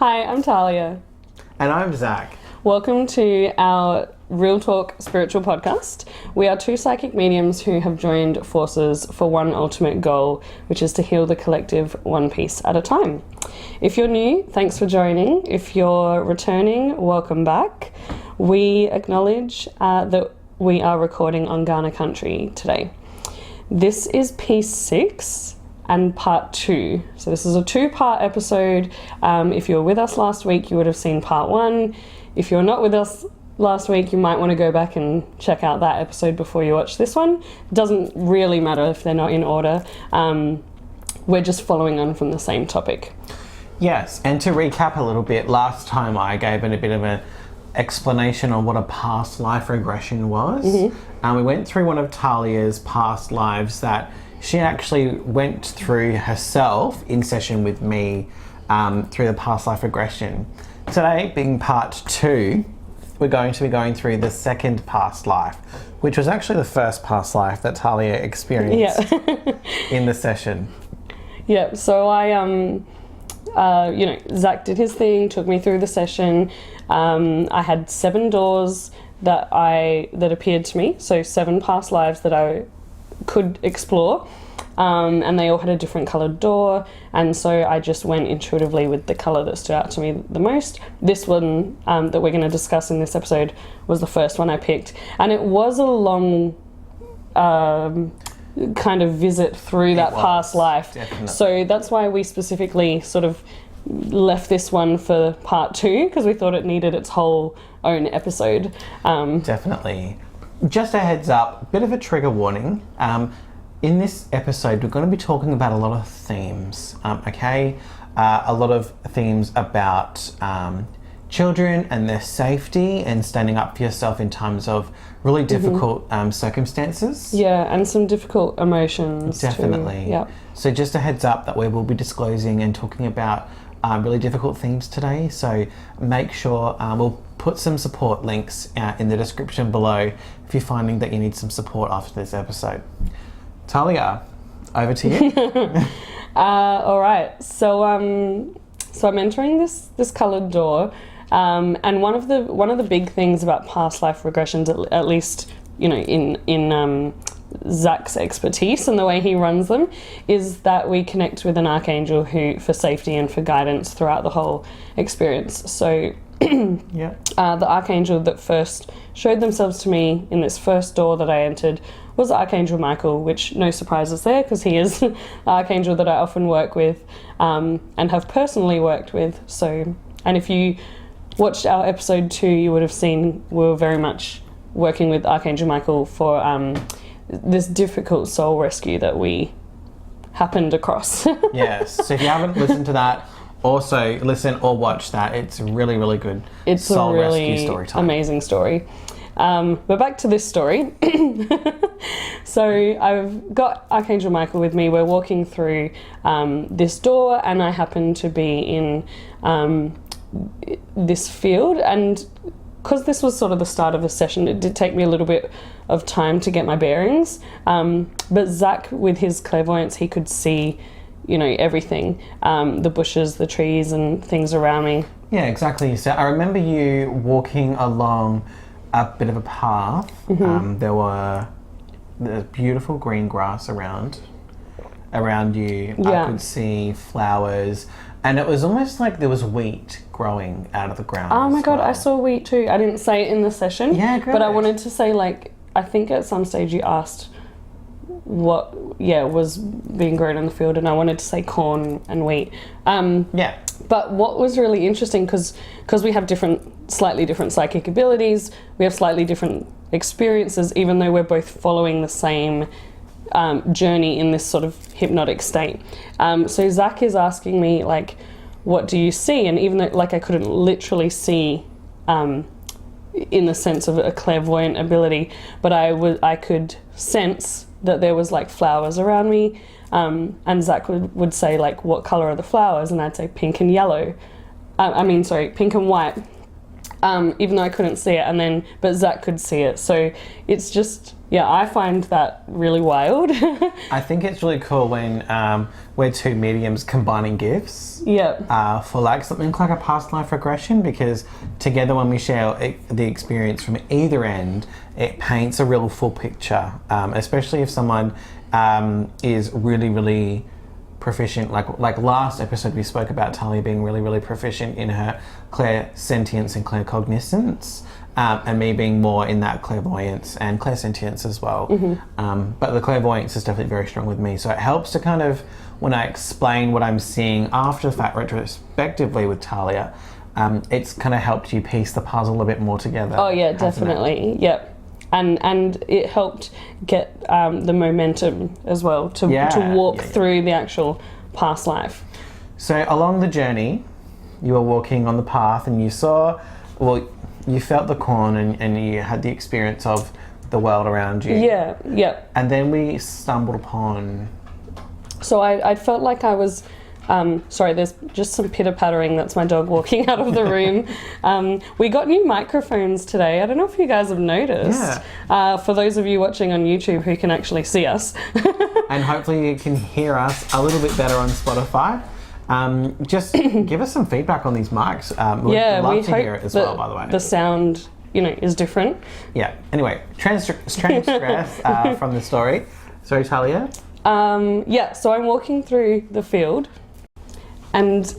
Hi, I'm Tahlia. And I'm Zach. Welcome to our Real Talk Spiritual Podcast. We are two psychic mediums who have joined forces for one ultimate goal, which is to heal the collective one piece at a time. If you're new, thanks for joining. If you're returning, welcome back. We acknowledge that we are recording on Ghana country today. This is piece 6 and part 2. So this is a 2-part episode. If you were with us last week, you would have seen part 1. If you're not with us last week, you might want to go back and check out that episode before you watch this one. It doesn't really matter if they're not in order. We're just following on from the same topic. Yes, and to recap a little bit, last time I gave it a bit of an explanation on what a past life regression was. We went through one of Tahlia's past lives that she actually went through herself in session with me through the past life regression. Today, being part 2, we're going to be going through the second past life, which was actually the first past life that Tahlia experienced in the session. Yeah, so Zach did his thing, took me through the session. I had 7 doors that appeared to me, so 7 past lives that I could explore, and they all had a different coloured door, and so I just went intuitively with the colour that stood out to me the most. This one that we're going to discuss in this episode was the first one I picked, and it was a long kind of visit through that past life. Definitely. So that's why we specifically sort of left this one for part 2, because we thought it needed its whole own episode. Definitely. Just a heads up, bit of a trigger warning. In this episode, we're going to be talking about a lot of themes, okay? A lot of themes about children and their safety and standing up for yourself in times of really difficult circumstances. Yeah, and some difficult emotions. Definitely. Too. Yeah. So just a heads up that we will be disclosing and talking about really difficult themes today. So make sure we'll put some support links in the description below if you're finding that you need some support after this episode. Tahlia, over to you. All right. So I'm entering this coloured door, and one of the big things about past life regressions, at least in Zach's expertise and the way he runs them, is that we connect with an archangel for safety and for guidance throughout the whole experience. So the archangel that first showed themselves to me in this first door that I entered was Archangel Michael, which no surprises there, because he is the archangel that I often work with and have personally worked with. So, and if you watched our episode 2, you would have seen we were very much working with Archangel Michael for this difficult soul rescue that we happened across. Yes, so if you haven't listened to that, also listen or watch that. It's really, really good. It's soul a really rescue story time. Amazing story. But back to this story. So I've got Archangel Michael with me. We're walking through this door, and I happen to be in this field, and because this was sort of the start of the session, it did take me a little bit of time to get my bearings. But Zach, with his clairvoyance, he could see everything, the bushes, the trees and things around me. Yeah, exactly. So I remember you walking along a bit of a path. There's beautiful green grass around you. Yeah. I could see flowers, and it was almost like there was wheat growing out of the ground. Oh my God, I saw wheat too. I didn't say it in the session. Yeah, great. But I wanted to say, I think at some stage you asked what was being grown in the field, and I wanted to say corn and wheat. But what was really interesting, because we have slightly different psychic abilities, we have slightly different experiences, even though we're both following the same journey in this sort of hypnotic state. So Zach is asking me, what do you see? And even though I couldn't literally see in the sense of a clairvoyant ability, but I could sense that there was flowers around me, and Zach would say what color are the flowers, and I'd say pink and yellow. Pink and white. Even though I couldn't see it, but Zach could see it. So it's just yeah, I find that really wild. I think it's really cool when we're two mediums combining gifts. Yeah. For like something like a past life regression, because together when we share the experience from either end, it paints a real full picture. Especially if someone is really, really proficient, like last episode we spoke about Tahlia being really, really proficient in her clairsentience and claircognizance, and me being more in that clairvoyance and clairsentience as well. But the clairvoyance is definitely very strong with me, so it helps to kind of, when I explain what I'm seeing after the fact retrospectively with Tahlia, it's kind of helped you piece the puzzle a bit more together. Oh yeah, definitely. Yep. And it helped get the momentum as well to walk through the actual past life. So along the journey, you were walking on the path and you saw, well, you felt the corn and you had the experience of the world around you. Yeah, yeah. And then we stumbled upon... So I felt like I was... sorry, there's just some pitter-pattering. That's my dog walking out of the room. We got new microphones today. I don't know if you guys have noticed. Yeah. For those of you watching on YouTube who can actually see us. And hopefully you can hear us a little bit better on Spotify. Just give us some feedback on these mics. We'd love to hear it as well, by the way. The sound, is different. Yeah. Anyway, transgress from the story. Sorry, Tahlia? So I'm walking through the field and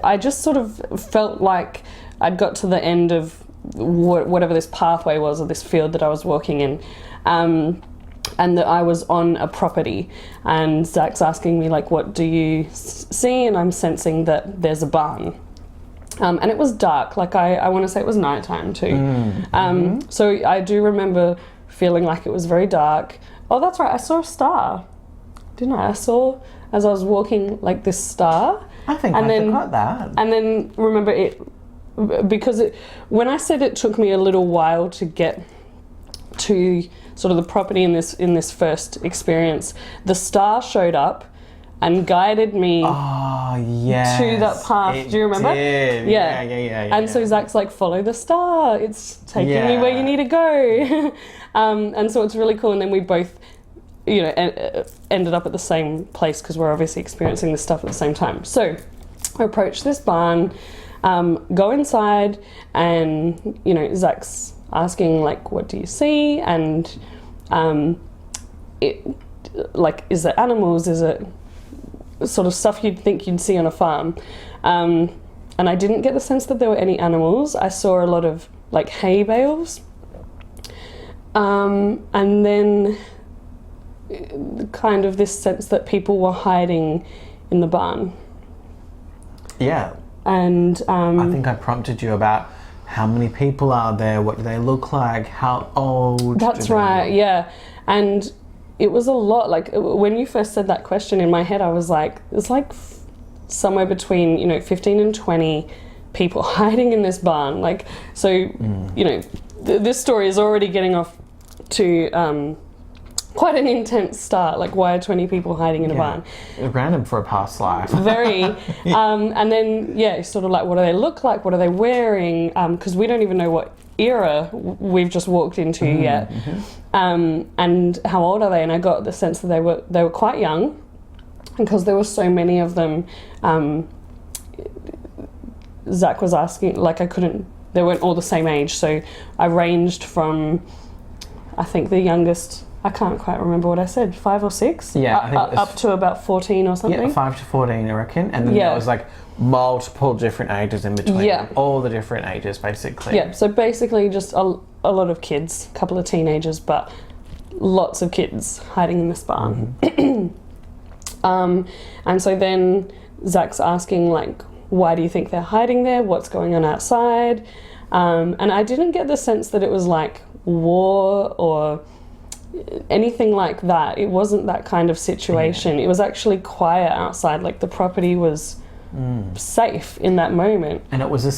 I just sort of felt like I'd got to the end of whatever this pathway was, or this field that I was walking in, and that I was on a property, and Zach's asking me, like, what do you see? And I'm sensing that there's a barn. And it was dark, like I want to say it was nighttime too. So I do remember feeling like it was very dark. Oh, that's right, I saw a star. Didn't I? I saw, as I was walking, like this star. I think I forgot that. And then remember it, because when I said it took me a little while to get to sort of the property in this first experience, the star showed up and guided me to that path. Do you remember? Did. Yeah. And so Zach's like, follow the star. It's taking you where you need to go. And so it's really cool. And then we both, ended up at the same place because we're obviously experiencing this stuff at the same time. So I approach this barn, go inside, and Zach's asking, like, what do you see? And is it animals? Is it sort of stuff you'd think you'd see on a farm? And I didn't get the sense that there were any animals. I saw a lot of like hay bales, and then kind of this sense that people were hiding in the barn. Yeah. And I think I prompted you about how many people are there, what do they look like, how old. That's right, yeah. And it was a lot. Like when you first said that question, in my head I was like, it's like somewhere between 15 and 20 people hiding in this barn. Like, so this story is already getting off to quite an intense start. Like, why are 20 people hiding in a barn? Random for a past life. Very. And then, sort of like, what do they look like? What are they wearing? Because we don't even know what era we've just walked into yet. And how old are they? And I got the sense that they were quite young, because there were so many of them. Zach was asking, like, they weren't all the same age. So I ranged from, I think the youngest, I can't quite remember what I said, 5 or 6? Yeah, I think up to about 14 or something. Yeah, 5 to 14, I reckon. And then there was like multiple different ages in between. Yeah. All the different ages, basically. Yeah, so basically just a lot of kids, a couple of teenagers, but lots of kids hiding in this barn. And so then Zach's asking, like, why do you think they're hiding there? What's going on outside? And I didn't get the sense that it was like war or anything like that. It wasn't that kind of situation. It was actually quiet outside. Like, the property was safe in that moment. And it was a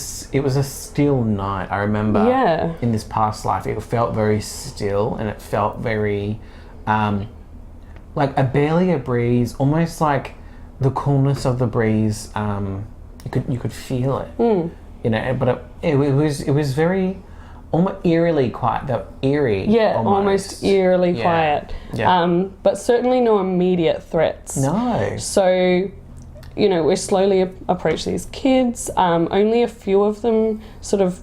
still night. I remember in this past life, it felt very still, and it felt very like barely a breeze, almost like the coolness of the breeze. You could feel it, but it was very almost eerily quiet. They're eerie. Yeah, almost eerily quiet. Yeah. But certainly no immediate threats. No. So, you know, we slowly approach these kids. Only a few of them sort of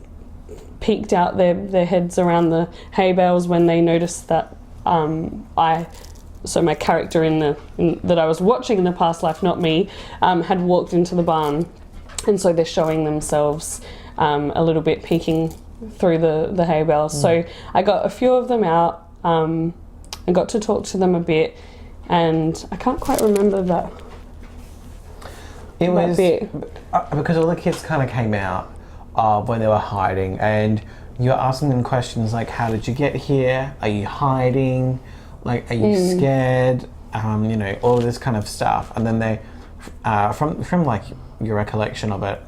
peeked out their heads around the hay bales when they noticed that so my character that I was watching in the past life, not me, had walked into the barn, and so they're showing themselves a little bit, peeking through the hay bales. So I got a few of them out. I got to talk to them a bit, and I can't quite remember that. It was bit. Because all the kids kind of came out when they were hiding, and you were asking them questions like, "How did you get here? Are you hiding? Like, are you scared?" You know, all of this kind of stuff. And then they, from like your recollection of it,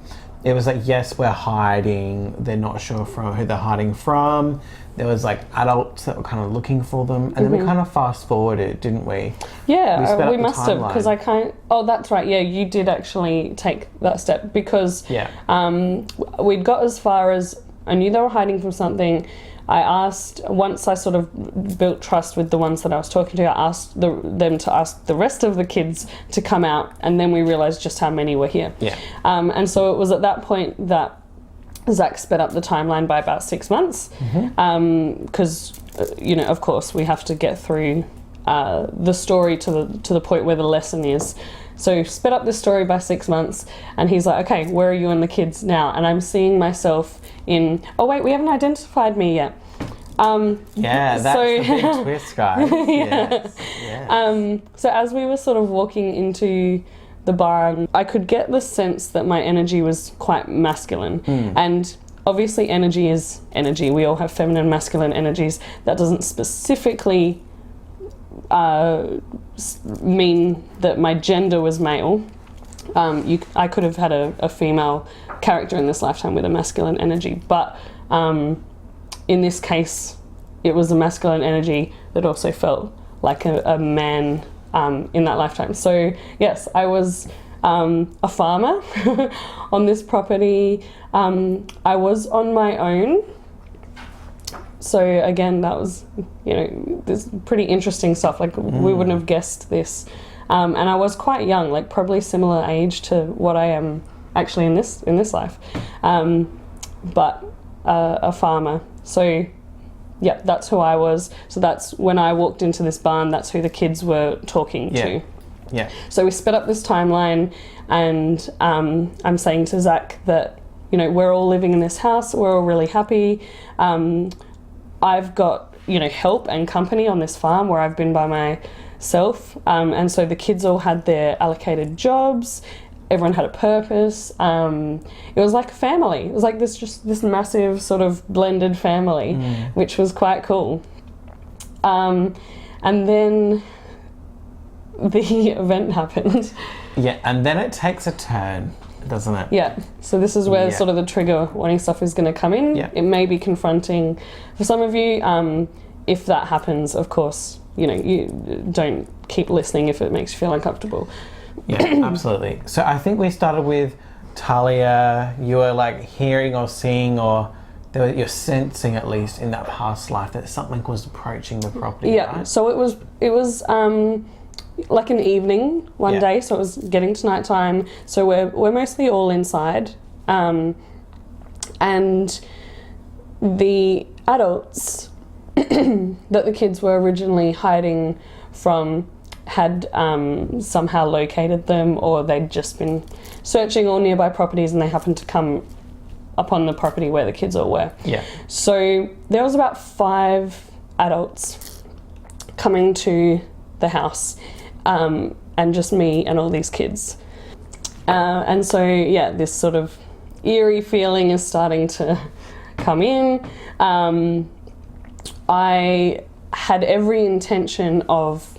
it was like, yes, we're hiding. They're not sure from who they're hiding from. There was like adults that were kind of looking for them, and then we kind of fast forwarded, didn't we? Yeah, we must have, because I can't. Oh, that's right. Yeah, you did actually take that step, because we'd got as far as I knew they were hiding from something. I asked, once I sort of built trust with the ones that I was talking to, I asked them to ask the rest of the kids to come out, and then we realised just how many were here. Yeah. And so it was at that point that Zach sped up the timeline by about 6 months, because, you know, of course, we have to get through the story to the point where the lesson is. So sped up the story by 6 months, and he's like, okay, where are you and the kids now? And I'm seeing myself in, oh wait, we haven't identified me yet. That's the big twist, guys. Yes. So as we were sort of walking into the barn, I could get the sense that my energy was quite masculine. And obviously energy is energy. We all have feminine and masculine energies. That doesn't specifically mean that my gender was male. I could have had a female character in this lifetime with a masculine energy, but in this case it was a masculine energy that also felt like a man in that lifetime. So yes, I was a farmer on this property. I was on my own. So again, that was, you know, this pretty interesting stuff. Like we wouldn't have guessed this. And I was quite young, like probably similar age to what I am actually in this life. But a farmer. So yeah, that's who I was. So that's when I walked into this barn, that's who the kids were talking to. Yeah. So we sped up this timeline, and I'm saying to Zach that, you know, we're all living in this house, we're all really happy. I've got, you know, help and company on this farm where I've been by myself. And so the kids all had their allocated jobs. Everyone had a purpose. It was like a family. It was like this massive sort of blended family, which was quite cool. And then the event happened. Yeah, and then it takes a turn, doesn't it? Yeah, so this is where sort of the trigger warning stuff is going to come in. Yeah. It may be confronting for some of you. If that happens, of course, you know, you don't keep listening if it makes you feel uncomfortable. Yeah, absolutely. So I think we started with Tahlia. You were like hearing or seeing, or you're sensing at least in that past life that something was approaching the property. Yeah, right? so it was like an evening one day, so it was getting to night time. So we're mostly all inside, and the adults that the kids were originally hiding from had somehow located them, or they'd just been searching all nearby properties and they happened to come upon the property where the kids all were. Yeah. So there was about 5 adults coming to the house, and just me and all these kids. And so, yeah, this sort of eerie feeling is starting to come in. I had every intention of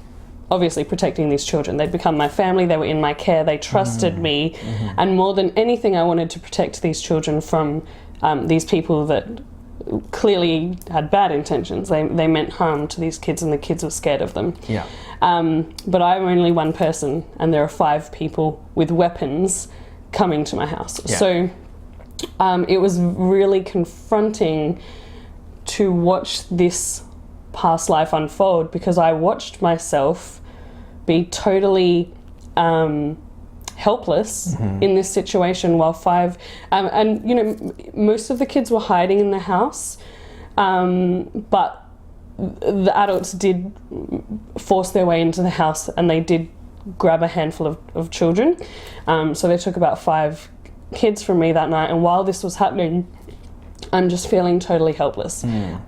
obviously protecting these children. They'd become my family, they were in my care, they trusted me, and more than anything I wanted to protect these children from these people that clearly had bad intentions. They meant harm to these kids, and the kids were scared of them. Yeah. But I'm only one person, and there are 5 people with weapons coming to my house. Yeah. So it was really confronting to watch this past life unfold, because I watched myself be totally helpless in this situation while and you know, most of the kids were hiding in the house, but the adults did force their way into the house, and they did grab a handful of children. So they took about 5 kids from me that night, and while this was happening, I'm just feeling totally helpless.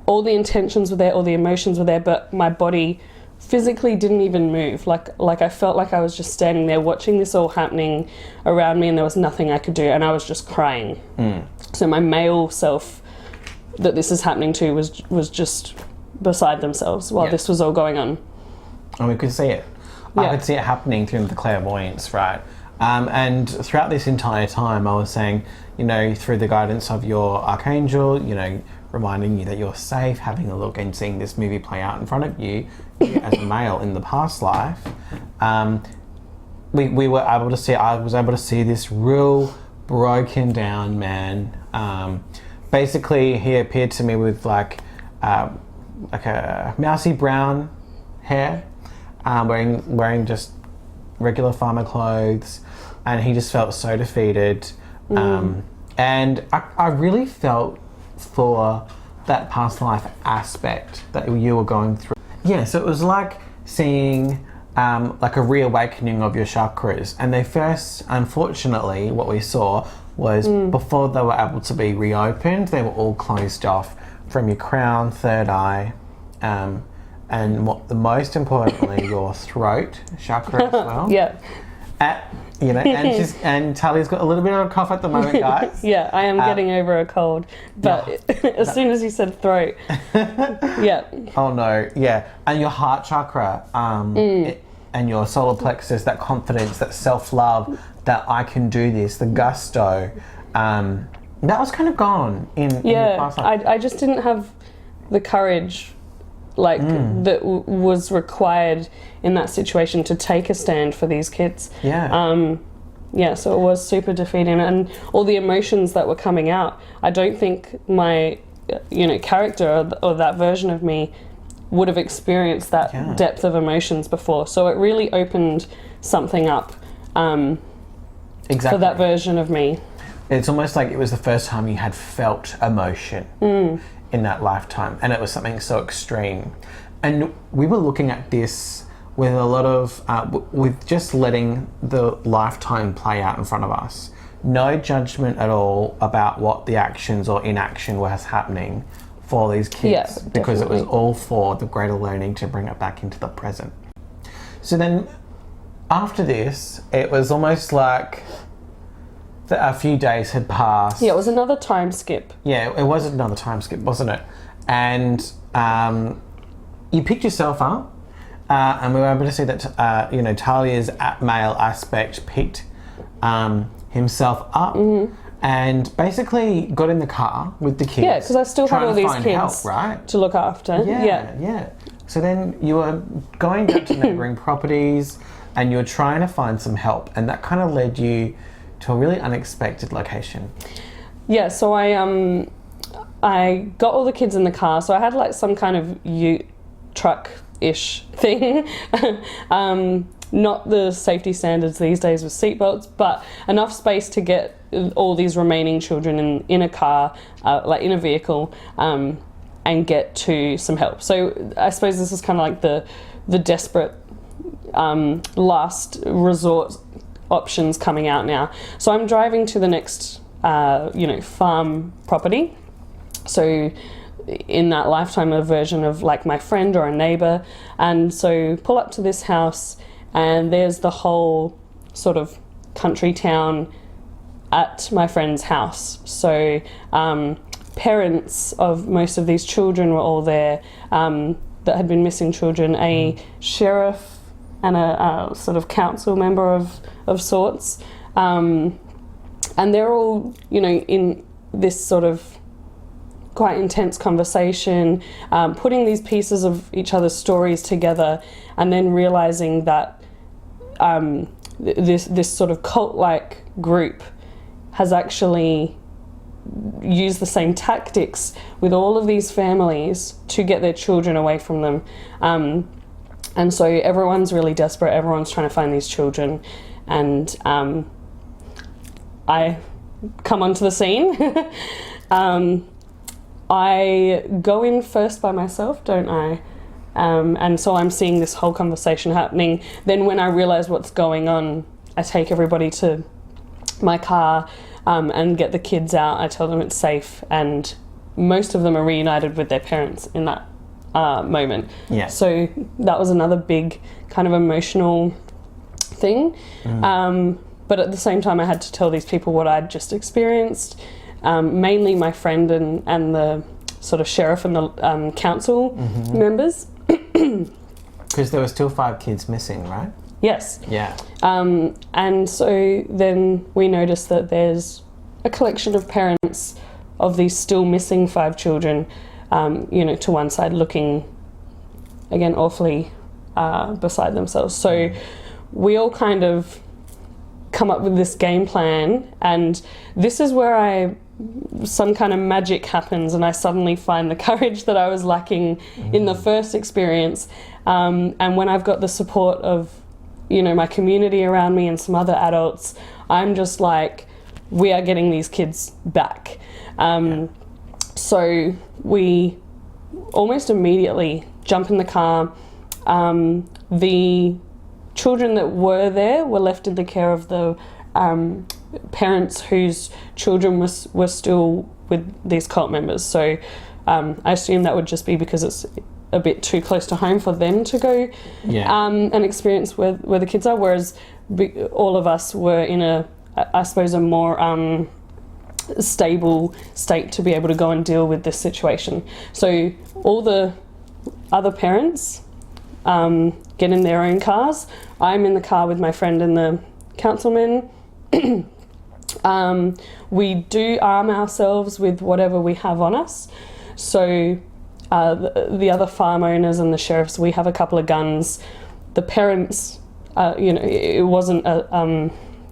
All the intentions were there, all the emotions were there, but my body physically didn't even move. Like I felt like I was just standing there watching this all happening around me, and there was nothing I could do, and I was just crying. So my male self that this is happening to was just beside themselves while this was all going on. And we could see it. I could see it happening through the clairvoyance, right? And throughout this entire time, I was saying, you know, through the guidance of your archangel, you know, reminding you that you're safe, having a look and seeing this movie play out in front of you, as a male in the past life, we were able to see, I was able to see this real broken down man. Basically, he appeared to me with like a mousy brown hair, wearing just regular farmer clothes, and he just felt so defeated. And I really felt for that past life aspect that you were going through. Yeah, so it was like seeing like a reawakening of your chakras, and they first, unfortunately, what we saw was before they were able to be reopened, they were all closed off from your crown, third eye, and most importantly, your throat chakra as well. Yeah. You know, and Tahlia's got a little bit of a cough at the moment, guys. Yeah, I am getting over a cold, but as soon as you said throat, yeah. Oh no, yeah, and your heart chakra, and your solar plexus, that confidence, that self-love, that I can do this, the gusto, that was kind of gone in your past life. I just didn't have the courage that was required in that situation to take a stand for these kids. So it was super defeating, and all the emotions that were coming out, I don't think my character or that version of me would have experienced that depth of emotions before. So it really opened something up for that version of me. It's almost like it was the first time you had felt emotion in that lifetime, and it was something so extreme. And we were looking at this with a lot of, with just letting the lifetime play out in front of us. No judgment at all about what the actions or inaction was happening for these kids, because it was all for the greater learning to bring it back into the present. So then after this, it was almost like a few days had passed. Yeah, it was another time skip. Yeah, it was another time skip, wasn't it? And you picked yourself up, and we were able to see that Tahlia's male aspect picked himself up, and basically got in the car with the kids. Yeah, because I still had all these kids help, right? to look after. Yeah. So then you were going down to neighbouring properties, and you were trying to find some help, and that kind of led you to a really unexpected location. Yeah, so I got all the kids in the car. So I had like some kind of ute truck-ish thing. Not the safety standards these days with seatbelts, but enough space to get all these remaining children in a car, like in a vehicle, and get to some help. So I suppose this is kind of like the desperate last resort options coming out now. So I'm driving to the next farm property. So in that lifetime, a version of like my friend or a neighbor, and so pull up to this house, and there's the whole sort of country town at my friend's house. So parents of most of these children were all there, that had been missing children, a sheriff and a sort of council member of sorts, and they're all in this sort of quite intense conversation, putting these pieces of each other's stories together, and then realizing that this sort of cult-like group has actually use the same tactics with all of these families to get their children away from them. And so everyone's really desperate. Everyone's trying to find these children. And I come onto the scene. I go in first by myself, don't I? And so I'm seeing this whole conversation happening. Then when I realise what's going on, I take everybody to my car and get the kids out. I tell them it's safe, and most of them are reunited with their parents in that moment. Yeah. So that was another big kind of emotional thing. But at the same time, I had to tell these people what I'd just experienced. Mainly my friend and the sort of sheriff and the council members. Because there were still 5 kids missing, right? Yes. Yeah. And so then we noticed that there's a collection of parents of these still missing 5 children, to one side looking, again, awfully beside themselves. So we all kind of come up with this game plan, and this is where some kind of magic happens, and I suddenly find the courage that I was lacking in the first experience. And when I've got the support of, my community around me and some other adults, I'm just like, we are getting these kids back. So we almost immediately jump in the car. The children that were there were left in the care of the parents whose children were still with these cult members. So I assume that would just be because it's a bit too close to home for them to go and experience where the kids are, whereas all of us were in a more stable state to be able to go and deal with this situation. So all the other parents get in their own cars. I'm in the car with my friend and the councilman. We do arm ourselves with whatever we have on us. So the other farm owners and the sheriffs, we have a couple of guns. The parents, it wasn't an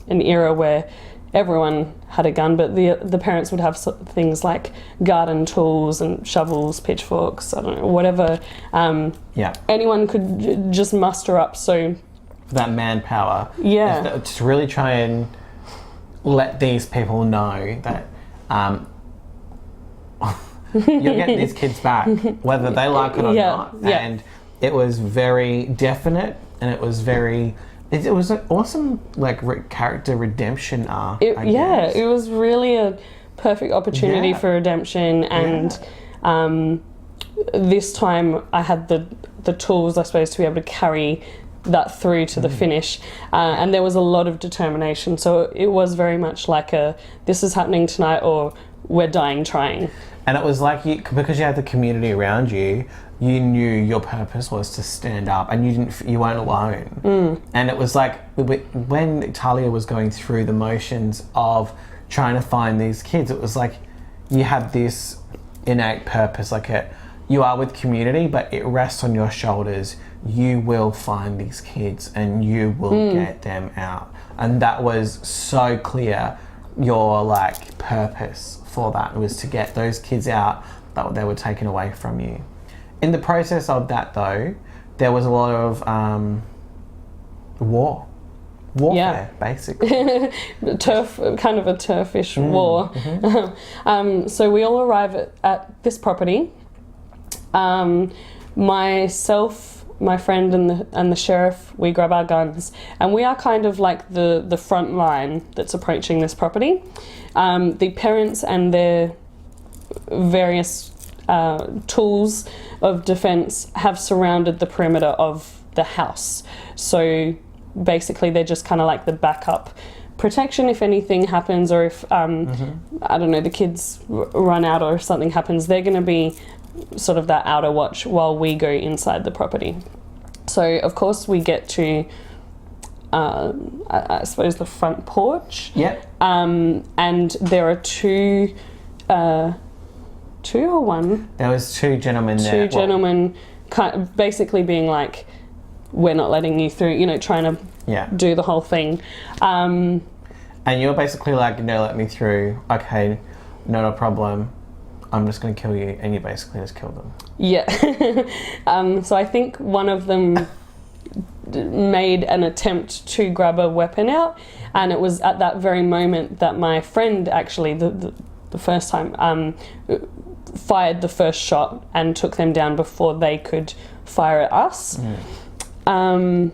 era where everyone had a gun, but the parents would have things like garden tools and shovels, pitchforks, I don't know, whatever anyone could just muster up. So that manpower, to really try and let these people know that you're getting these kids back, whether they like it or not. And it was very definite, and it was very. It was an awesome, character redemption arc. It was really a perfect opportunity for redemption, and this time I had the tools, I suppose, to be able to carry that through to the finish, and there was a lot of determination. So it was very much like this is happening tonight, or we're dying trying. And it was like because you had the community around you. You knew your purpose was to stand up, and you weren't alone. And it was like when Tahlia was going through the motions of trying to find these kids, it was like you had this innate purpose, you are with community, but it rests on your shoulders. You will find these kids and you will get them out. And that was so clear. Your purpose for that was to get those kids out that they were taken away from you. In the process of that, though, there was a lot of warfare, basically. Kind of a turfish war. So we all arrive at this property. Myself, my friend, and the sheriff, we grab our guns, and we are kind of like the front line that's approaching this property. The parents and their various tools of defense have surrounded the perimeter of the house. So basically they're just kind of like the backup protection if anything happens, or if I don't know, the kids run out or if something happens, they're going to be sort of that outer watch while we go inside the property. So of course we get to I suppose the front porch. And there are two or one? There was 2 gentlemen there. 2 gentlemen basically being like, we're not letting you through, trying to do the whole thing. And you're basically like, no, let me through. Okay, not a problem, I'm just going to kill you, and you basically just kill them. Yeah. So I think one of them made an attempt to grab a weapon out, and it was at that very moment that my friend actually, the first time, fired the first shot and took them down before they could fire at us. And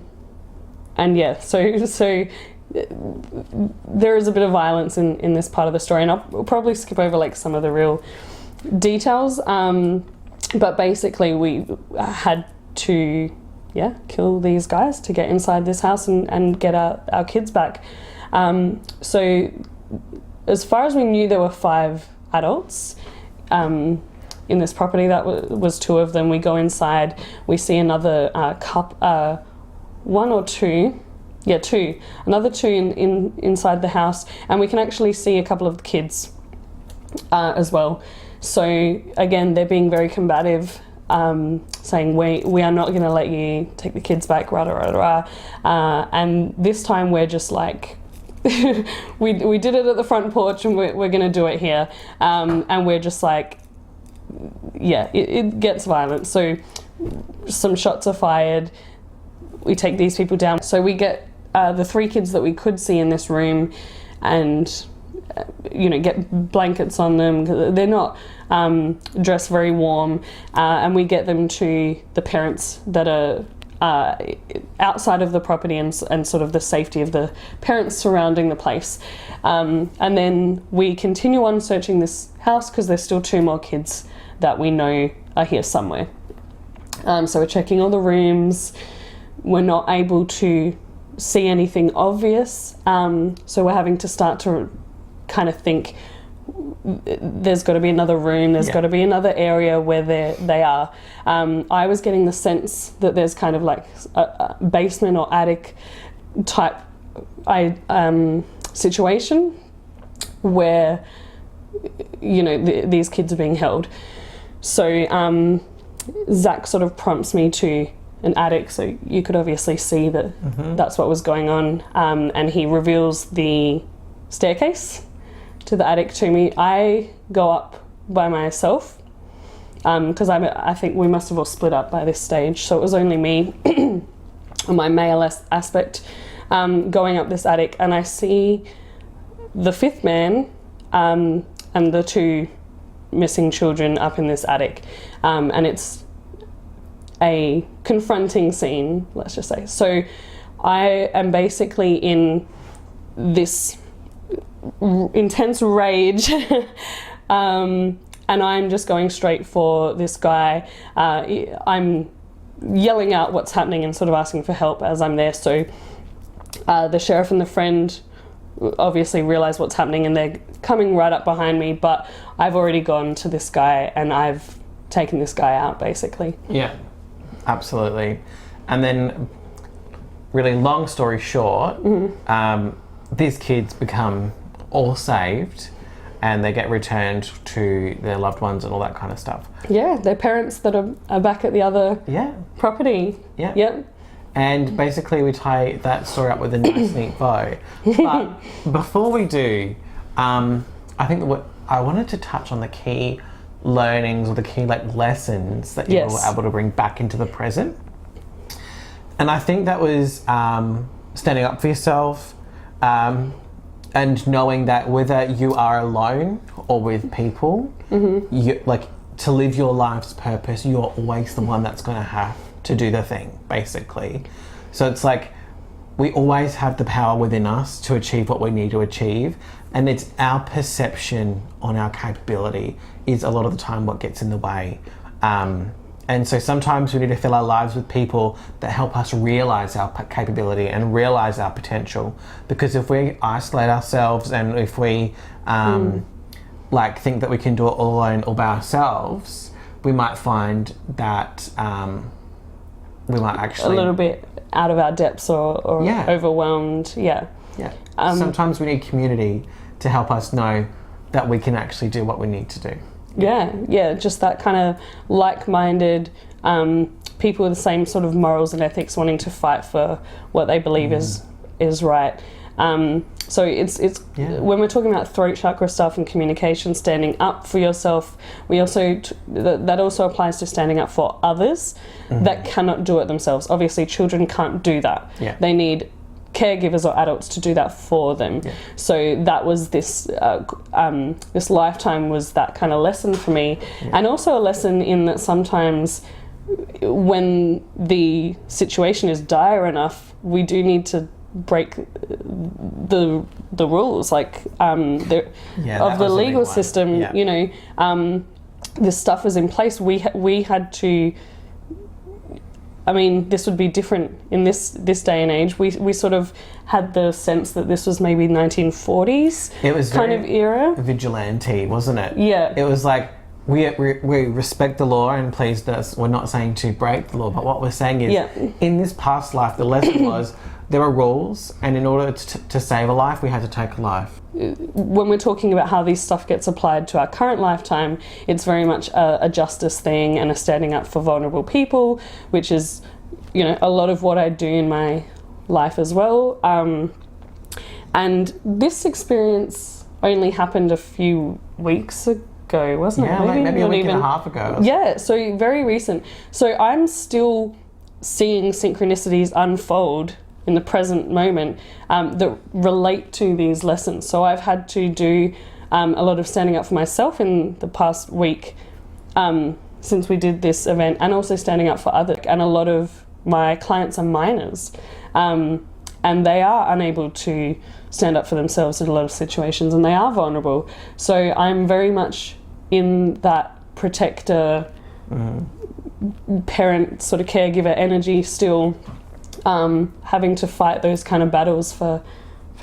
yeah, so there is a bit of violence in this part of the story, and I'll probably skip over like some of the real details, but basically we had to kill these guys to get inside this house and get our kids back. So as far as we knew, there were 5 adults in this property. That was 2 of them. We go inside, we see another one or two, another 2 inside the house, and we can actually see a couple of the kids as well. So again, they're being very combative, saying we are not going to let you take the kids back, rah, rah, rah, rah. And this time we're just like, we did it at the front porch, and we're going to do it here. And we're just like, it gets violent. So some shots are fired. We take these people down. So we get the 3 kids that we could see in this room, and get blankets on them because they're not dressed very warm, and we get them to the parents that are outside of the property and sort of the safety of the parents surrounding the place. And then we continue on searching this house because there's still 2 more kids that we know are here somewhere. So we're checking all the rooms. We're not able to see anything obvious, so we're having to start to kind of think there's got to be another room, there's got to be another area where they are. I was getting the sense that there's kind of like a basement or attic type situation where these kids are being held. So Zach sort of prompts me to an attic, so you could obviously see that that's what was going on, and he reveals the staircase to the attic to me. I go up by myself because I think we must have all split up by this stage, so it was only me and my male aspect going up this attic, and I see the 5th man and the 2 missing children up in this attic, and it's a confronting scene, let's just say. So I am basically in this intense rage and I'm just going straight for this guy. I'm yelling out what's happening and sort of asking for help as I'm there. So the sheriff and the friend obviously realize what's happening, and they're coming right up behind me, but I've already gone to this guy and I've taken this guy out basically. Yeah, absolutely. And then, really long story short, these kids become all saved and they get returned to their loved ones and all that kind of stuff. Yeah, their parents that are back at the other property. Yeah. Yep. And basically we tie that story up with a nice neat bow. But before we do, I think I wanted to touch on the key learnings or the key lessons that you were able to bring back into the present. And I think that was standing up for yourself, and knowing that whether you are alone or with people, you, to live your life's purpose, you're always the one that's going to have to do the thing, basically. So it's like we always have the power within us to achieve what we need to achieve, and it's our perception on our capability is a lot of the time what gets in the way. And so sometimes we need to fill our lives with people that help us realize our capability and realize our potential. Because if we isolate ourselves and if we think that we can do it all alone, all by ourselves, we might find that we might actually... a little bit out of our depths or overwhelmed. Yeah. Sometimes we need community to help us know that we can actually do what we need to do. Yeah, just that kind of like-minded people with the same sort of morals and ethics wanting to fight for what they believe is right. So it's when we're talking about throat chakra stuff and communication, standing up for yourself, we also that also applies to standing up for others that cannot do it themselves. Obviously, children can't do that. Yeah. They need caregivers or adults to do that for them. Yeah. So that was this this lifetime was that kind of lesson for me, and also a lesson in that sometimes when the situation is dire enough, we do need to break the rules, like of the legal system. You know, this stuff is in place. We had to. I mean, this would be different in this day and age. We sort of had the sense that this was maybe 1940s. It was kind of era. Vigilante, wasn't it? Yeah. It was like we respect the law, and please, we're not saying to break the law, but what we're saying is in this past life, the lesson was there are rules, and in order to save a life, we had to take a life. When we're talking about how this stuff gets applied to our current lifetime, it's very much a justice thing and a standing up for vulnerable people, which is, you know, a lot of what I do in my life as well. And this experience only happened a few weeks ago, wasn't it? Yeah, maybe a week and a half ago. Yeah, so very recent. So I'm still seeing synchronicities unfold in the present moment that relate to these lessons. So I've had to do a lot of standing up for myself in the past week since we did this event, and also standing up for others. And a lot of my clients are minors, and they are unable to stand up for themselves in a lot of situations, and they are vulnerable. So I'm very much in that protector, parent, sort of caregiver energy still, having to fight those kind of battles for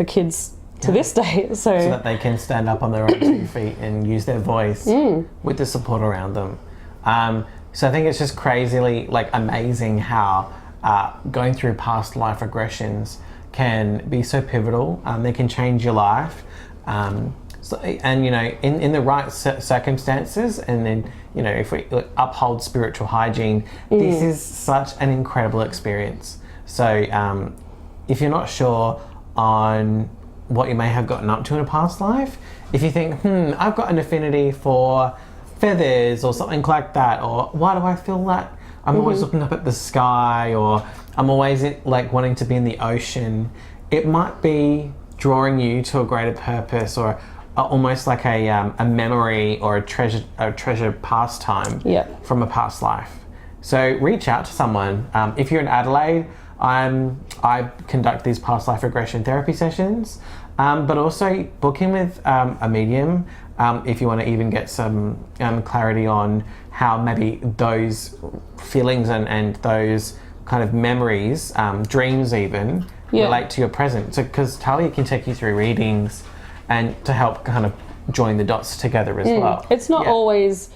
kids to this day. So that they can stand up on their own 2 feet and use their voice with the support around them. So I think it's just crazily amazing how going through past life regressions can be so pivotal. They can change your life. So, and you know, in the right circumstances, and then, you know, if we uphold spiritual hygiene, this is such an incredible experience. So if you're not sure on what you may have gotten up to in a past life, if you think, I've got an affinity for feathers or something like that, or why do I feel that I'm always looking up at the sky, or I'm always wanting to be in the ocean, it might be drawing you to a greater purpose, or almost like a memory or a treasure pastime from a past life. So reach out to someone. If you're in Adelaide, I conduct these past life regression therapy sessions, but also book in with a medium if you want to even get some clarity on how maybe those feelings and those kind of memories, dreams even, relate to your present. So because Tahlia can take you through readings and to help kind of join the dots together as well. It's not always,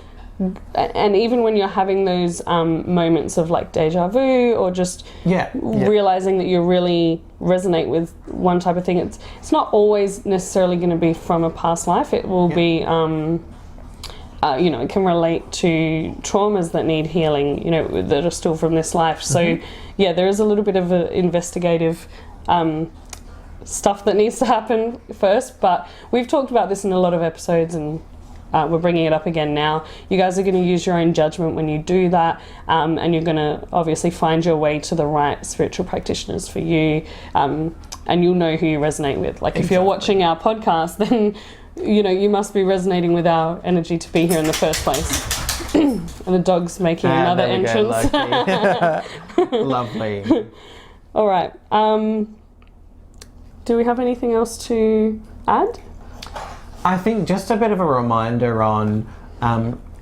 and even when you're having those moments of deja vu, or just realizing that you really resonate with one type of thing, it's not always necessarily going to be from a past life. It will be, you know, it can relate to traumas that need healing, you know, that are still from this life. So there is a little bit of investigative stuff that needs to happen first, but we've talked about this in a lot of episodes, and we're bringing it up again now. You guys are going to use your own judgment when you do that, and you're going to obviously find your way to the right spiritual practitioners for you, and you'll know who you resonate with. If you're watching our podcast, then you know you must be resonating with our energy to be here in the first place. And the dog's making another entrance. Lovely. All right. Do we have anything else to add? I think just a bit of a reminder on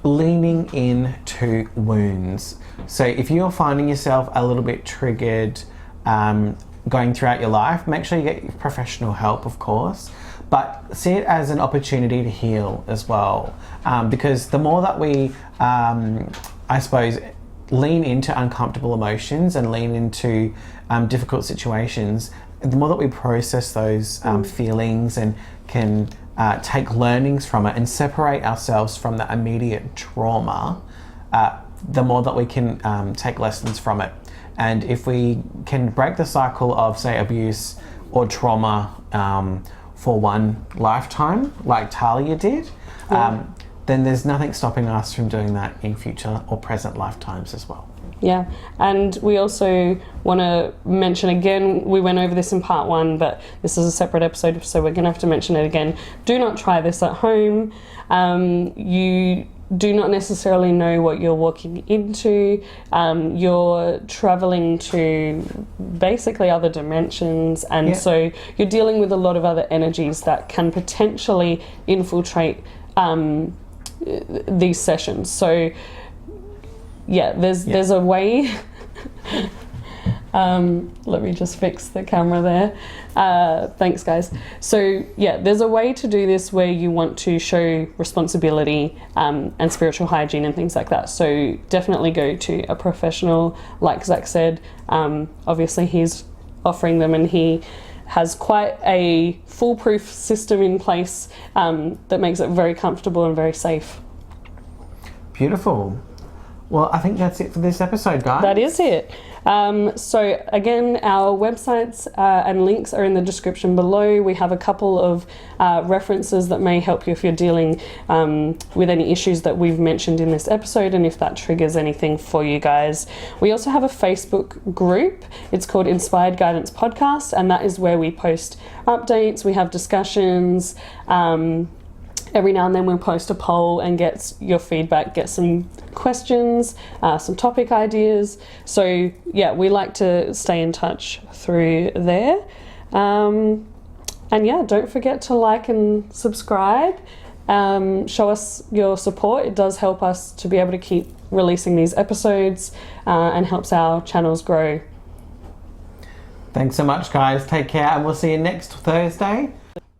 leaning into wounds. So if you're finding yourself a little bit triggered going throughout your life, make sure you get professional help, of course, but see it as an opportunity to heal as well. Because the more that we, I suppose, lean into uncomfortable emotions and lean into difficult situations, the more that we process those feelings and can take learnings from it and separate ourselves from the immediate trauma, the more that we can take lessons from it. And if we can break the cycle of, say, abuse or trauma for one lifetime, like Tahlia did, then there's nothing stopping us from doing that in future or present lifetimes as well. Yeah, and we also want to mention again, we went over this in part 1, but this is a separate episode, so we're going to have to mention it again. Do not try this at home. You do not necessarily know what you're walking into. You're traveling to basically other dimensions, and so you're dealing with a lot of other energies that can potentially infiltrate these sessions. So yeah, there's a way. Let me just fix the camera there. Thanks, guys. So yeah, there's a way to do this where you want to show responsibility and spiritual hygiene and things like that. So definitely go to a professional, like Zach said. Obviously, he's offering them, and he has quite a foolproof system in place that makes it very comfortable and very safe. Beautiful. Well, I think that's it for this episode, guys. That is it. So again, our websites and links are in the description below. We have a couple of references that may help you if you're dealing with any issues that we've mentioned in this episode, and if that triggers anything for you guys. We also have a Facebook group. It's called Inspired Guidance Podcast, and that is where we post updates. We have discussions. Every now and then we'll post a poll and get your feedback, get some questions, some topic ideas. So yeah, we like to stay in touch through there. And yeah, don't forget to like and subscribe. Show us your support. It does help us to be able to keep releasing these episodes and helps our channels grow. Thanks so much, guys. Take care, and we'll see you next Thursday.